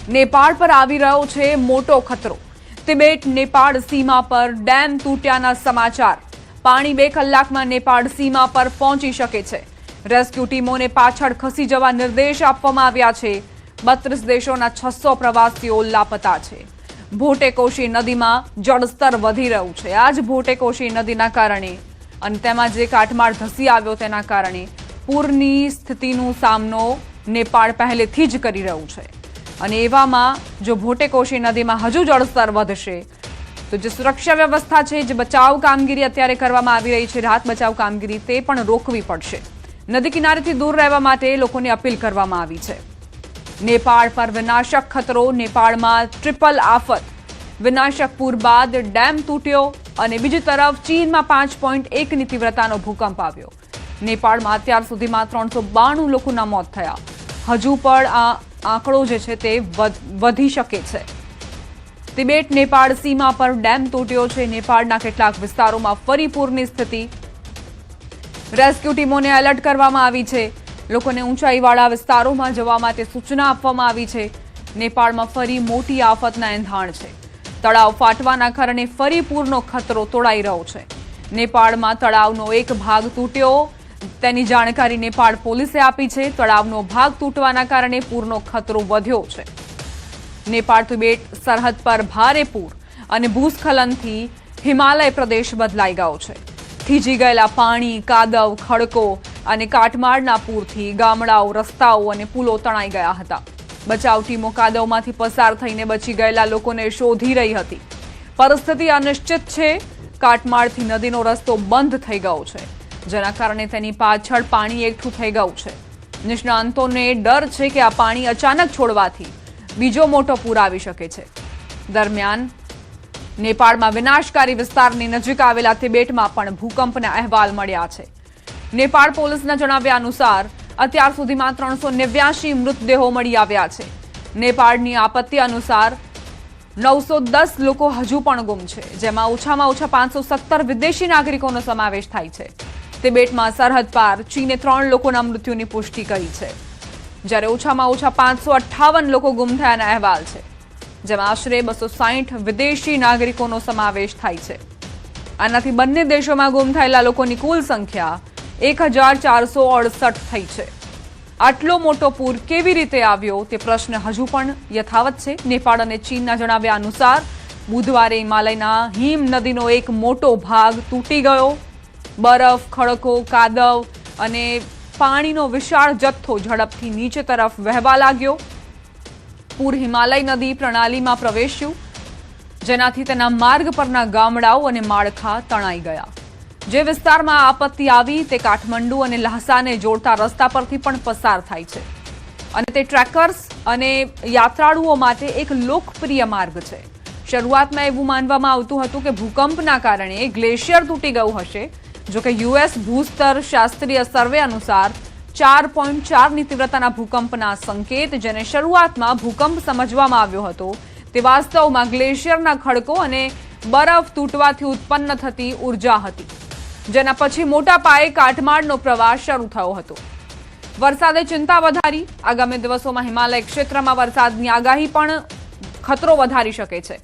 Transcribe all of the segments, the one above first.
नेपाळ पर આવી રહ્યો છે મોટો ખતરો। તિબેટ नेपाળ સીમા પર ડેમ તૂટ્યાના સમાચાર। પાણી 2 કલાકમાં नेपाળ સીમા પર પહોંચી શકે છે। રેસ્ક્યુ ટીમોને પાછળ ખસી જવા નિર્દેશ આપવામાં આવ્યા છે। 32 દેશોના 600 પ્રવાસીઓ લાપતા છે। ભોટેકોશી નદીમાં જળસ્તર વધી રહ્યું છે। આજ ભોટેકોશી નદીના કારણે અને તેમાં જે કાટમાળ ધસી આવ્યો તેના કારણે પૂરની સ્થિતિનો સામનો नेपाળ પહેલેથી જ કરી રહ્યું છે। અને એવામાં જો ભોટેકોશી નદીમાં હજુ જળસ્તર વધશે તો જે સુરક્ષા વ્યવસ્થા છે, જે બચાવ કામગીરી અત્યારે કરવામાં આવી રહી છે, રાહત બચાવ કામગીરી, તે પણ રોકવી પડશે। નદી કિનારેથી દૂર રહેવા માટે લોકોને અપીલ કરવામાં આવી છે। नेपाળ પર વિનાશક ખતરો। नेपाળમાં ટ્રિપલ આફત। વિનાશક પૂર બાદ ડેમ તૂટ્યો અને બીજી તરફ ચીનમાં 5.1ની તીવ્રતાનો ભૂકંપ આવ્યો। नेपाળમાં અત્યાર સુધીમાં 392 લોકોના મોત થયા। હજુ પણ આ આંકડો જે છે તે વધી શકે છે। તિબેટ नेपाળ સીમા પર ડેમ તૂટ્યો છે। नेपाળના કેટલાક વિસ્તારોમાં ફરી પૂરની સ્થિતિ। રેસ્ક્યુ ટીમોને એલર્ટ કરવામાં આવી છે। લોકોને ઊંચાઈવાળા વિસ્તારોમાં જવા માટે સૂચના આપવામાં આવી છે। नेपाળમાં ફરી મોટી આફતના એંધાણ છે। તળાવ ફાટવાના કારણે ફરી પૂરનો ખતરો તોળાઈ રહ્યો છે। नेपाળમાં તળાવનો એક ભાગ તૂટ્યો તેની જાણકારી नेपाળ પોલીસે આપી છે। તળાવનો ભાગ તૂટવાના કારણે પૂરનો ખતરો વધ્યો છે। नेपाળ તિબેટ સરહદ પર ભારે પૂર અને ભૂસ્ખલનથી હિમાલય પ્રદેશ બદલાઈ ગયો છે। થીજી ગયેલા પાણી, કાદવ, ખડકો અને કાટમાળના પૂરથી ગામડાઓ, રસ્તાઓ અને પુલો તણાઈ ગયા હતા। બચાવ ટીમો કાદવમાંથી પસાર થઈને બચી ગયેલા લોકોને શોધી રહી હતી। પરિસ્થિતિ અનિશ્ચિત છે। કાટમાળથી નદીનો રસ્તો બંધ થઈ ગયો છે, જેના કારણે તેની પાછળ પાણી એકઠું થઈ ગયું છે। નિષ્ણાંતોને ડર છે કે આ પાણી અચાનક છોડવાથી બીજો મોટો પૂર આવી શકે છે। દરમિયાન नेपाળમાં વિનાશકારી વિસ્તારની નજીક આવેલા તિબેટમાં પણ ભૂકંપના અહેવાલ મળ્યા છે। नेपाળ પોલીસના જણાવ્યા અનુસાર અત્યાર સુધીમાં 389 મૃતદેહો મળી આવ્યા છે। नेपाળની આપત્તિ અનુસાર 910 લોકો હજુ પણ ગુમ છે, જેમાં ઓછામાં ઓછા 517 વિદેશી નાગરિકોનો સમાવેશ થાય છે। તિબેટમાં સરહદ પાર ચીને 3 લોકોના મૃત્યુની પુષ્ટિ કરી છે, જ્યારે ઓછામાં ઓછા 558 લોકો ગુમ થયાના અહેવાલ છે, જેમાં આશરે 260 વિદેશી નાગરિકોનો સમાવેશ થાય છે। આનાથી બંને દેશોમાં ગુમ થયેલા લોકોની કુલ સંખ્યા 1468 થઈ છે। આટલો મોટો પૂર કેવી રીતે આવ્યો તે પ્રશ્ન હજુ પણ યથાવત છે। नेपाળ અને ચીનના જણાવ્યા અનુસાર બુધવારે હિમાલયના હિમ નદીનો એક મોટો ભાગ તૂટી ગયો। બરફ, ખડકો, કાદવ અને પાણીનો વિશાળ જથ્થો ઝડપથી નીચે તરફ વહેવા લાગ્યો। પૂર હિમાલય નદી પ્રણાલીમાં પ્રવેશ્યું, જેનાથી તેના માર્ગ પરના ગામડાઓ અને માળખા તણાઈ ગયા। જે વિસ્તારમાં આપત્તિ આવી તે કાઠમંડુ અને લહાસાને જોડતા રસ્તા પરથી પણ પસાર થાય છે અને તે ટ્રેકર્સ અને યાત્રાળુઓ માટે એક લોકપ્રિય માર્ગ છે। શરૂઆતમાં એવું માનવામાં આવતું હતું કે ભૂકંપના કારણે ગ્લેશિયર તૂટી ગયું હશે, જોકે યુએસ ભૂસ્તર શાસ્ત્રીય સર્વે અનુસાર 4.4ની તીવ્રતાના ભૂકંપના સંકેત, જેને શરૂઆતમાં ભૂકંપ સમજવામાં આવ્યો હતો, તે વાસ્તવમાં ગ્લેશિયરના ખડકો અને બરફ તૂટવાથી ઉત્પન્ન થતી ઉર્જા હતી, જેના પછી મોટા પાયે કાટમાળનો પ્રવાસ શરૂ થયો હતો। વરસાદે ચિંતા વધારી। આગામી દિવસોમાં હિમાલય ક્ષેત્રમાં વરસાદની આગાહી પણ ખતરો વધારી શકે છે।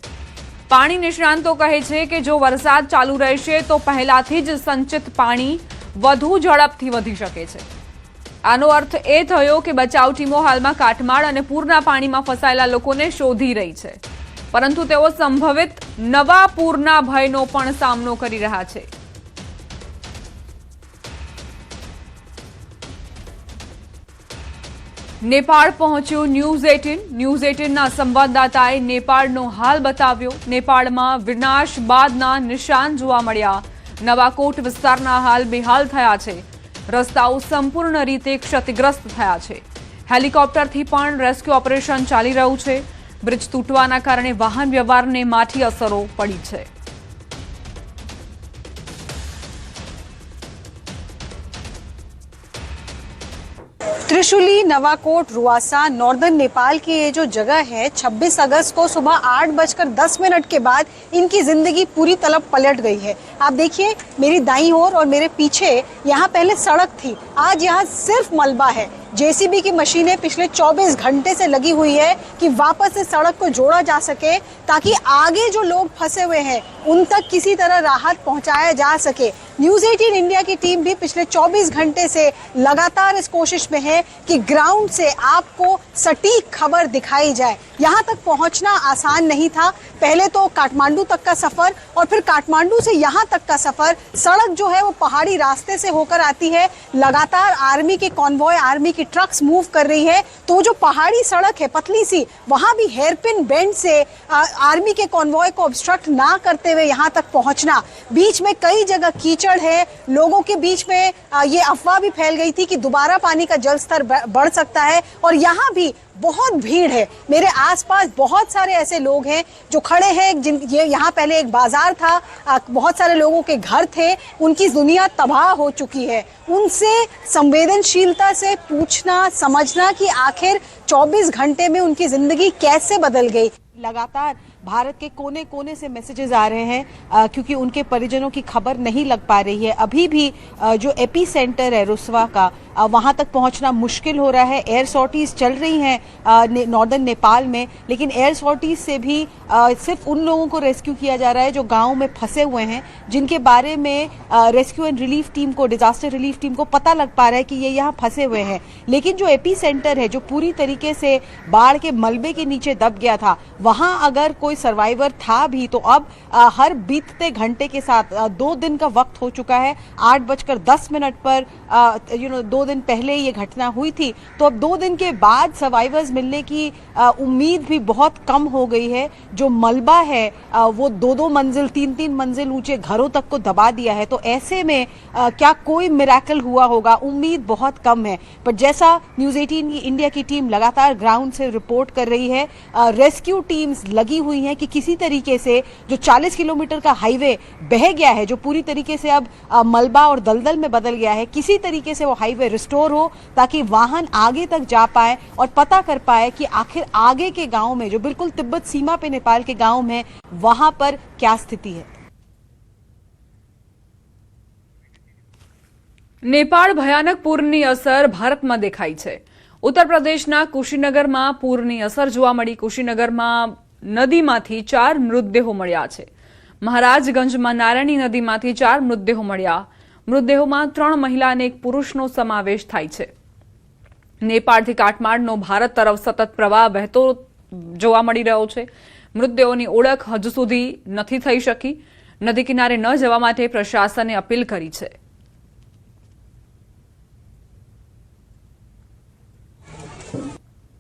પાણી નિષ્ણાંતો કહે છે કે જો વરસાદ ચાલુ રહેશે તો પહેલાથી જ સંચિત પાણી વધુ ઝડપથી વધી શકે છે। આનો અર્થ એ થયો કે બચાવ ટીમો હાલમાં કાટમાળ અને પૂરના પાણીમાં ફસાયેલા લોકોને શોધી રહી છે, પરંતુ તેઓ સંભવિત નવા પૂરના ભયનો પણ સામનો કરી રહ્યા છે। नेपाळ પહોંચ્યું ન્યૂઝ 18। ન્યૂઝ 18ના સંવાદદાતાએ नेपाળનો હાલ બતાવ્યો। नेपाળમાં વિનાશ બાદના નિશાન જોવા મળ્યા। નવાકોટ વિસ્તારના હાલ બેહાલ થયા છે। રસ્તાઓ સંપૂર્ણ રીતે ક્ષતિગ્રસ્ત થયા છે। હેલિકોપ્ટરથી પણ રેસ્ક્યુ ઓપરેશન ચાલી રહ્યું છે। બ્રિજ તૂટવાના કારણે વાહન વ્યવહારને માઠી અસરો પડી છે। त्रिशूली, नवाकोट, रुआसा, नॉर्दर्न नेपाल की ये जो जगह है, 26 अगस्त को सुबह 8:10 के बाद इनकी जिंदगी पूरी तरह पलट गई है। आप देखिए मेरी दाईं ओर और मेरे पीछे यहाँ पहले सड़क थी, आज यहाँ सिर्फ मलबा है। जेसीबी की मशीनें पिछले 24 घंटे से लगी हुई है कि वापस इस सड़क को जोड़ा जा सके, ताकि आगे जो लोग फंसे हुए हैं उन तक किसी तरह राहत पहुंचाया जा सके। न्यूज़ 18 इंडिया की टीम भी पिछले 24 घंटे से लगातार इस कोशिश में है कि ग्राउंड से आपको सटीक खबर दिखाई जाए। यहाँ तक पहुँचना आसान नहीं था। पहले तो काठमांडू तक का सफर और फिर काठमांडू से यहाँ तक का सफर, सड़क जो है वो पहाड़ी रास्ते से होकर आती है। लगातार आर्मी के कॉन्वॉय, आर्मी की ट्रक्स मूव कर रही है, तो जो पहाड़ी सड़क है पतली सी, वहां भी हेयरपिन बेंड से आर्मी के कॉन्वॉय को ऑब्स्ट्रक्ट ना करते हुए यहाँ तक पहुंचना। बीच में कई जगह कीचड़ है, लोगों के बीच में ये अफवाह भी फैल गई थी कि दोबारा पानी का जल स्तर बढ़ सकता है, और यहाँ भी बहुत भीड़ है। मेरे आसपास बहुत सारे ऐसे लोग हैं जो खड़े हैं, ये यहाँ पहले एक बाजार था, बहुत सारे लोगों के घर थे, उनकी दुनिया तबाह हो चुकी है। उनसे संवेदनशीलता से पूछना, समझना कि आखिर 24 घंटे में उनकी जिंदगी कैसे बदल गई। लगातार भारत के कोने कोने से मैसेजेस आ रहे हैं, क्योंकि उनके परिजनों की खबर नहीं लग पा रही है। अभी भी जो एपी सेंटर है रुस्वा का, वहां तक पहुंचना मुश्किल हो रहा है। एयर सॉर्टीज चल रही हैं नॉर्दर्न नेपाल में, लेकिन एयर सॉर्टीज से भी सिर्फ उन लोगों को रेस्क्यू किया जा रहा है जो गाँव में फंसे हुए हैं, जिनके बारे में रेस्क्यू एंड रिलीफ टीम को, डिजास्टर रिलीफ टीम को पता लग पा रहा है कि ये यहाँ फंसे हुए हैं। लेकिन जो एपी सेंटर है, जो पूरी तरीके से बाढ़ के मलबे के नीचे दब गया था, वहां अगर कोई सर्वाइवर था भी, तो अब हर बीतते घंटे के साथ 2 दिन का वक्त हो चुका है। 8:10 पर 2 दिन पहले ये घटना हुई थी, तो अब 2 दिन के बाद सर्वाइवर्स मिलने की उम्मीद भी बहुत कम हो गई है। जो मलबा है वो 2-2 मंजिल, 3-3 मंजिल ऊंचे घरों तक को दबा दिया है। तो ऐसे में क्या कोई मिरेकल हुआ होगा, उम्मीद बहुत कम है। पर जैसा न्यूज़ 18 इंडिया की टीम लगातार ग्राउंड से रिपोर्ट कर रही है, रेस्क्यू टीम्स लगी हुई हैं कि किसी तरीके से जो 40 किलोमीटर का हाईवे बह गया है, जो पूरी तरीके से अब मलबा और दलदल में बदल गया है, किसी तरीके से वो हाईवे रिस्टोर हो, ताकि वाहन आगे तक जा पाए और पता कर पाए कि आखिर आगे के गांव में, जो बिल्कुल तिब्बत सीमा पे नेपाल के गांव में, वहां पर क्या स्थिति है। नेपाळ भयानक પૂરની અસર ભારતમાં દેખાઈ છે। ઉત્તર પ્રદેશના કુશીનગરમાં પૂરની અસર જોવા મળી। કુશીનગરમાં નદીમાંથી 4 મૃતદેહો મળ્યા છે। મહારાજગંજમાં નારાયણી નદીમાંથી 4 મૃતદેહો મળ્યા। મૃતદેહોમાં 3 મહિલા અને 1 પુરુષનો સમાવેશ થાય છે। નેપાળથી કાઠમાંડનો ભારત તરફ સતત પ્રવાહ વહેતો જોવા મળી રહ્યો છે। મૃતદેહોની ઓળખ હજુ સુધી નથી થઈ શકી। નદી કિનારે ન જવા માટે પ્રશાસને અપીલ કરી છે।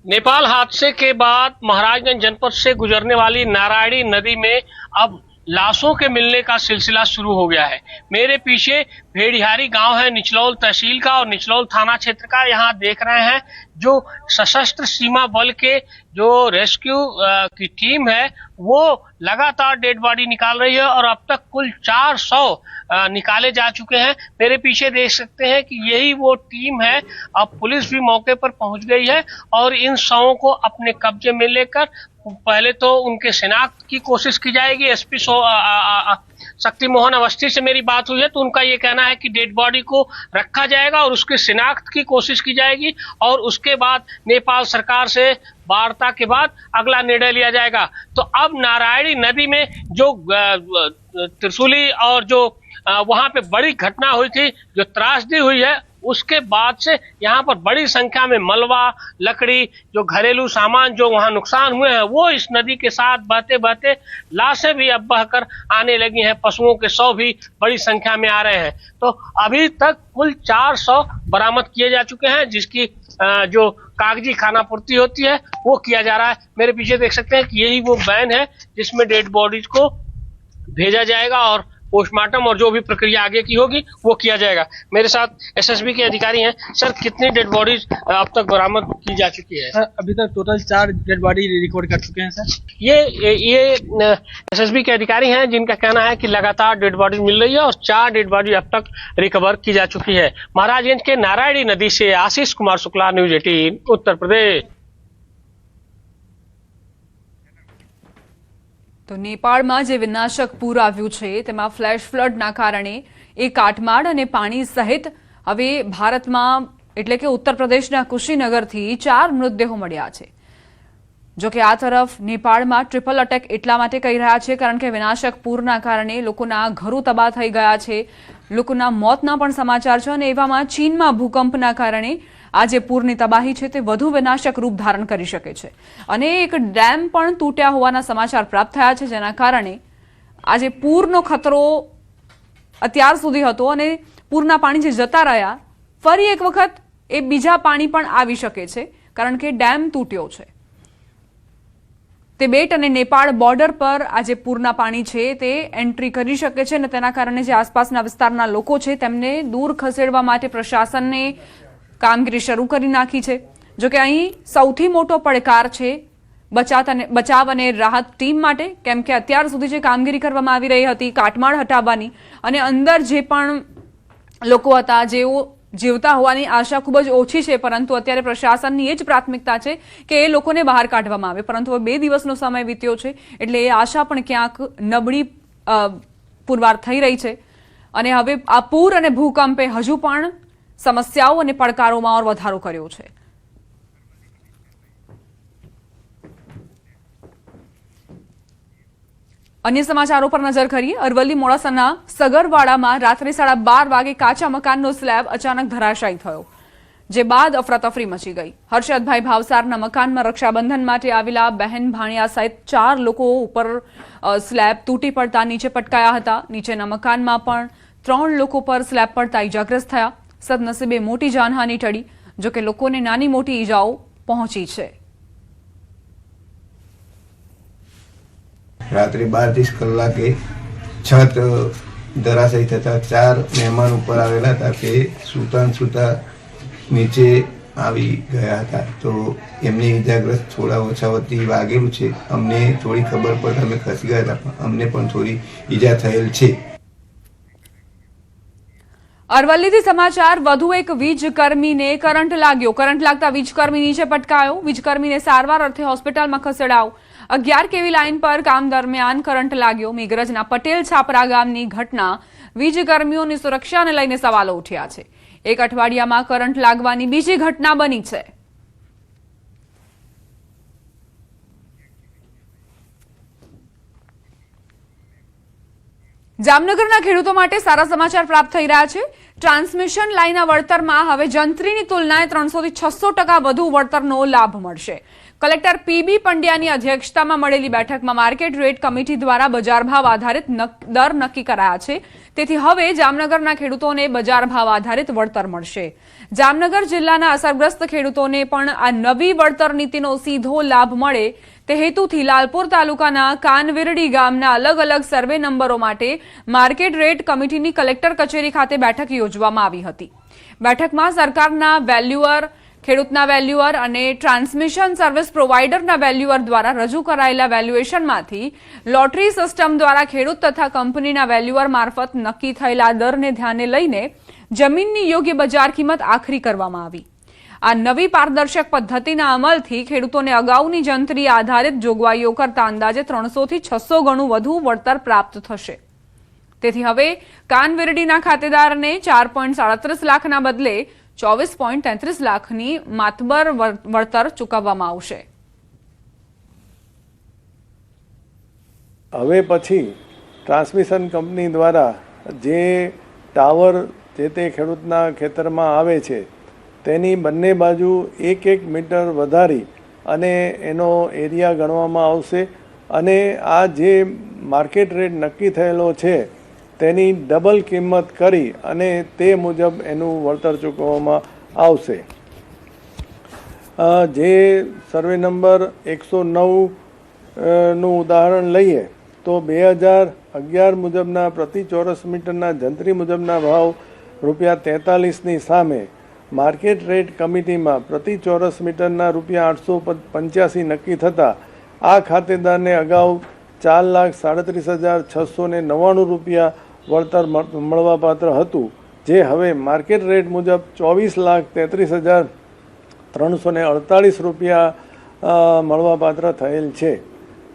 नेपाल हादसे के बाद महाराजगंज जनपद से गुजरने वाली नारायणी नदी में अब लाशों के मिलने का सिलसिला शुरू हो गया है। मेरे पीछे भेड़िहारी गांव है निचलौल तहसील का और निचलौल थाना क्षेत्र का। यहाँ देख रहे हैं जो सशस्त्र सीमा बल के जो रेस्क्यू की टीम है वो लगातार डेड बॉडी निकाल रही है और अब तक कुल 400 निकाले जा चुके हैं। मेरे पीछे देख सकते हैं कि यही वो टीम है। अब पुलिस भी मौके पर पहुंच गई है और इन शवों को अपने कब्जे में लेकर पहले तो उनके शिनाख्त की कोशिश की जाएगी। एसपी शक्ति मोहन अवस्थी से मेरी बात हुई है तो उनका ये कहना है कि डेड बॉडी को रखा जाएगा और उसकी शिनाख्त की कोशिश की जाएगी और उसके बाद नेपाल सरकार से वार्ता के बाद अगला निर्णय लिया जाएगा। तो अब नारायणी नदी में जो त्रिशूली और जो वहां पे बड़ी घटना हुई थी, जो त्रासदी हुई है, उसके बाद से यहाँ पर बड़ी संख्या में मलबा, लकड़ी, जो घरेलू सामान जो वहाँ नुकसान हुए हैं वो इस नदी के साथ बहते बहते लाशें भी अब बहकर आने लगी हैं। पशुओं के शव भी बड़ी संख्या में आ रहे हैं। तो अभी तक कुल 400 बरामद किए जा चुके हैं, जिसकी जो कागजी खानापूर्ति होती है वो किया जा रहा है। मेरे पीछे देख सकते हैं कि यही वो वैन है जिसमें डेड बॉडीज को भेजा जाएगा और पोस्टमार्टम और जो भी प्रक्रिया आगे की होगी वो किया जाएगा। मेरे साथ एसएसबी के अधिकारी हैं। सर, कितनी डेड बॉडीज अब तक बरामद की जा चुकी है? सर, अभी तक टोटल 4 डेड बॉडी रिकवर कर चुके हैं सर। ये एसएसबी के अधिकारी हैं जिनका कहना है कि लगातार डेड बॉडीज मिल रही है और 4 डेड बॉडी अब तक रिकवर की जा चुकी है। महाराजगंज के नारायणी नदी से आशीष कुमार शुक्ला, न्यूज़ 18 उत्तर प्रदेश। તો નેપાળમાં જે વિનાશક પૂર આવ્યું છે તેમાં ફ્લેશ ફ્લડના કારણે એ કાટમાળ અને પાણી સહિત હવે ભારતમાં એટલે કે ઉત્તર પ્રદેશના કુશીનગરથી 4 મૃતદેહો મળ્યા છે. જો કે આ તરફ નેપાળમાં ટ્રિપલ અટેક એટલા માટે કહી રહ્યા છે કારણ કે વિનાશક પૂરના કારણે લોકોના ઘરો તબાહ થઈ ગયા છે, લોકોના મોતના પણ સમાચાર છે અને એવામાં ચીનમાં ભૂકંપના કારણે આ જે પૂરની તબાહી છે તે વધુ વિનાશક રૂપ ધારણ કરી શકે છે અને એક ડેમ પણ તૂટ્યા હોવાના સમાચાર પ્રાપ્ત થયા છે, જેના કારણે આ જે પૂરનો ખતરો અત્યાર સુધી હતો અને પૂરના પાણી જે જતા રહ્યા ફરી એક વખત એ બીજા પાણી પણ આવી શકે છે કારણ કે ડેમ તૂટ્યો છે. તિબેટ અને નેપાળ બોર્ડર પર આ જે પૂરના પાણી છે તે એન્ટ્રી કરી શકે છે અને તેના કારણે જે આસપાસના વિસ્તારના લોકો છે તેમને દૂર ખસેડવા માટે પ્રશાસનને કામગીરી શરૂ કરી નાખી છે. જોકે અહીં સૌથી મોટો પડકાર છે બચાવ અને રાહત ટીમ માટે, કેમ કે અત્યાર સુધી જે કામગીરી કરવામાં આવી રહી હતી કાટમાળ હટાવવાની અને અંદર જે પણ લોકો હતા જેઓ જીવતા હોવાની આશા ખૂબ જ ઓછી છે, પરંતુ અત્યારે પ્રશાસનની એ જ પ્રાથમિકતા છે કે એ લોકોને બહાર કાઢવામાં આવે. પરંતુ હવે 2 દિવસનો સમય વીત્યો છે એટલે એ આશા પણ ક્યાંક નબળી પુરવાર થઈ રહી છે અને હવે આ પૂર અને ભૂકંપે હજુ પણ સમસ્યાઓ અને પડકારોમાં વધારો કર્યો છે. અન્ય સમાચારો પર નજર કરીએ. અરવલ્લી મોડાસાના સગરવાડામાં રાત્રે 12:30 વાગે કાચા મકાનનો સ્લેબ અચાનક ધરાશાયી થયો, જે બાદ અફરાતફરી મચી ગઈ. હર્ષદભાઈ ભાવસારના મકાનમાં રક્ષાબંધન માટે આવેલા બહેન ભાણિયા સહિત 4 લોકો ઉપર સ્લેબ તૂટી પડતા નીચે પટકાયા હતા. નીચેના મકાનમાં પણ 3 લોકો પર સ્લેબ પડતા ઇજાગ્રસ્ત થયા. સદનસીબે મોટી જાનહાની ટળી, જોકે લોકોને નાની મોટી ઈજાઓ પહોંચી છે. રાત્રે 12:30 કલાકે છત ધરાશાયી થતા 4 મહેમાન ઉપર આવેલા હતા તે સુતા નીચે આવી ગયા હતા. તો એમને ઈજાગ્રસ્ત થોડા ઓછાવતી વાગેલું છે. અમને થોડી ખબર પડતા અમે ખસી ગયા હતા, પણ અમને પણ થોડી ઈજા થયેલ છે. અરવલ્લીથી સમાચાર. વધુ એક વીજકર્મીને કરંટ લાગ્યો. કરંટ લાગતા વીજકર્મી નીચે પટકાયો. વીજકર્મીને સારવાર અર્થે હોસ્પિટલમાં ખસેડાયો. 11 kV લાઇન પર કામ દરમિયાન કરંટ લાગ્યો. મેઘરજના પટેલ છાપરા ગામની ઘટના વીજકર્મીઓની સુરક્ષાને લઈને સવાલો ઉઠ્યા છે. એક અઠવાડિયામાં કરંટ લાગવાની બીજી ઘટના બની છે. જામનગરના ખેડૂતો માટે સારા સમાચાર પ્રાપ્ત થઈ રહ્યા છે. ટ્રાન્સમિશન લાઇનના વળતરમાં હવે જંત્રીની તુલનાએ 300 થી 600% વધુ વળતરનો લાભ મળશે. કલેક્ટર પીબી પંડ્યાની અધ્યક્ષતામાં મળેલી બેઠકમાં માર્કેટ રેટ કમિટી દ્વારા બજાર ભાવ આધારિત દર નક્કી કરાયા છે. તેથી હવે જામનગરના ખેડૂતોને બજાર ભાવ આધારિત વળતર મળશે. જામનગર જિલ્લાના અસરગ્રસ્ત ખેડૂતોને પણ આ નવી વળતર નીતિનો સીધો લાભ મળે તે હેતુથી લાલપુર તાલુકાના કાનવિરડી ગામના અલગ અલગ સર્વે નંબરો માટે માર્કેટ રેટ કમિટીની કલેક્ટર કચેરી ખાતે બેઠક યોજવામાં આવી હતી. બેઠકમાં સરકારના વેલ્યુઅર, ખેડૂતના વેલ્યુઅર અને ટ્રાન્સમિશન સર્વિસ પ્રોવાઇડરના વેલ્યુઅર દ્વારા રજૂ કરાયેલા વેલ્યુએશનમાંથી લોટરી સિસ્ટમ દ્વારા ખેડૂત તથા કંપનીના વેલ્યુઅર મારફત નક્કી થયેલા દરને ધ્યાને લઈને જમીનની યોગ્ય બજાર કિંમત આખરી કરવામાં આવી. આ નવી પારદર્શક પદ્ધતિના અમલથી ખેડૂતોને અગાઉની જંત્રી આધારિત જોગવાઈઓ કરતા અંદાજે 300 થી 600 ગણું વધુ વળતર પ્રાપ્ત થશે. તેથી હવે કાનવિરડીના ખાતેદારને 4.37 લાખના બદલે 24.33 લાખની માતબર વળતર ચૂકવવામાં આવશે. હવે પછી ટ્રાન્સમિશન કંપની દ્વારા જે ટાવર જે તે ખેડૂતના ખેતરમાં આવે છે તેની બંને બાજુ 1 મીટર વધારી અને એનો એરિયા ગણવામાં આવશે અને આ જે માર્કેટ રેટ નક્કી થયેલો છે તેની ડબલ કિંમત કરી અને તે મુજબ એનું વળતર ચૂકવવામાં આવશે. જે સર્વે નંબર 109 નું ઉદાહરણ લઈએ તો 2011 મુજબના પ્રતિ ચોરસ મીટરના જંત્રી મુજબના ભાવ ₹43ની સામે માર્કેટ રેટ કમિટીમાં પ્રતિ ચોરસ મીટરના ₹885 નક્કી થતાં આ ખાતેદારને અગાઉ ₹4,37,699 વળતર મળવાપાત્ર હતું, જે હવે માર્કેટ રેટ મુજબ ₹24,33,348 મળવાપાત્ર થયેલ છે.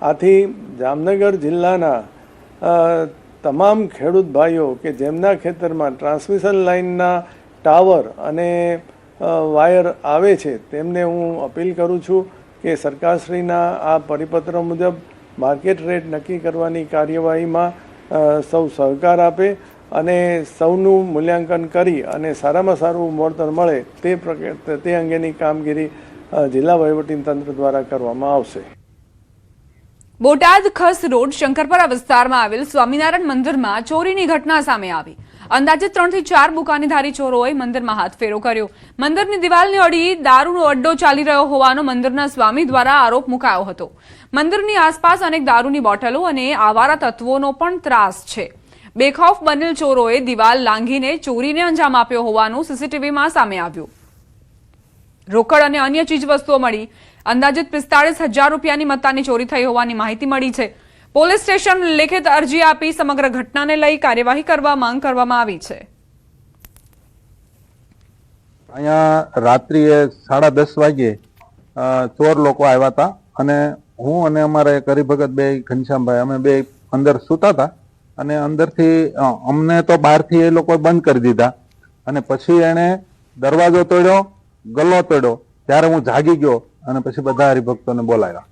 આથી જામનગર જિલ્લાના તમામ ખેડૂત ભાઈઓ કે જેમના ખેતરમાં ટ્રાન્સમિશન લાઇનના ટાવર અને વાયર આવે છે તેમને હું અપીલ કરું છું કે સરકારશ્રીના આ પરિપત્ર મુજબ માર્કેટ રેટ નક્કી કરવાની કાર્યવાહીમાં સૌ સહકાર આપે અને સૌનું મૂલ્યાંકન કરી અને સારામાં સારું વળતર મળે તે અંગેની કામગીરી જિલ્લા વહીવટીતંત્ર દ્વારા કરવામાં આવશે. બોટાદ ખસ રોડ શંકરપરા વિસ્તારમાં આવેલ સ્વામિનારાયણ મંદિરમાં ચોરીની ઘટના સામે આવી. અંદાજે 3 થી 4 બુકાનીધારી ચોરોએ મંદિરમાં હાથફેરો કર્યો. મંદિરની દિવાલને અડી દારૂનો અડ્ડો ચાલી રહ્યો હોવાનો મંદિરના સ્વામી દ્વારા આરોપ મુકાયો હતો. મંદિરની આસપાસ અનેક દારૂની બોટલો અને આવારા તત્વોનો પણ ત્રાસ છે. બેખૌફ બનેલ ચોરોએ દિવાલ લાંઘીને ચોરીને અંજામ આપ્યો હોવાનું સીસીટીવીમાં સામે આવ્યું. રોકડ અને અન્ય ચીજવસ્તુઓ મળી. અંદાજિત 45,000 રૂપિયાની મત્તાની ચોરી થઈ હોવાની માહિતી મળી છે. પોલીસ સ્ટેશન લેખિત અરજી આપી સમગ્ર ઘટનાને લઈ કાર્યવાહી કરવા માંગ કરવામાં આવી છે. અહીંયા રાત્રિએ 10:30 વાગે ચોર લોકો આવ્યા હતા અને હું અને અમારા એક હરિભગત બે ઘનશ્યામભાઈ અમે બે અંદર સૂતા હતા અને અંદરથી અમને તો બહારથી એ લોકો બંધ કરી દીધા અને પછી એણે દરવાજો તોડ્યો, ગલ્લો તોડ્યો. ત્યારે હું જાગી ગયો અને પછી બધા હરિભક્તોને બોલાવ્યા.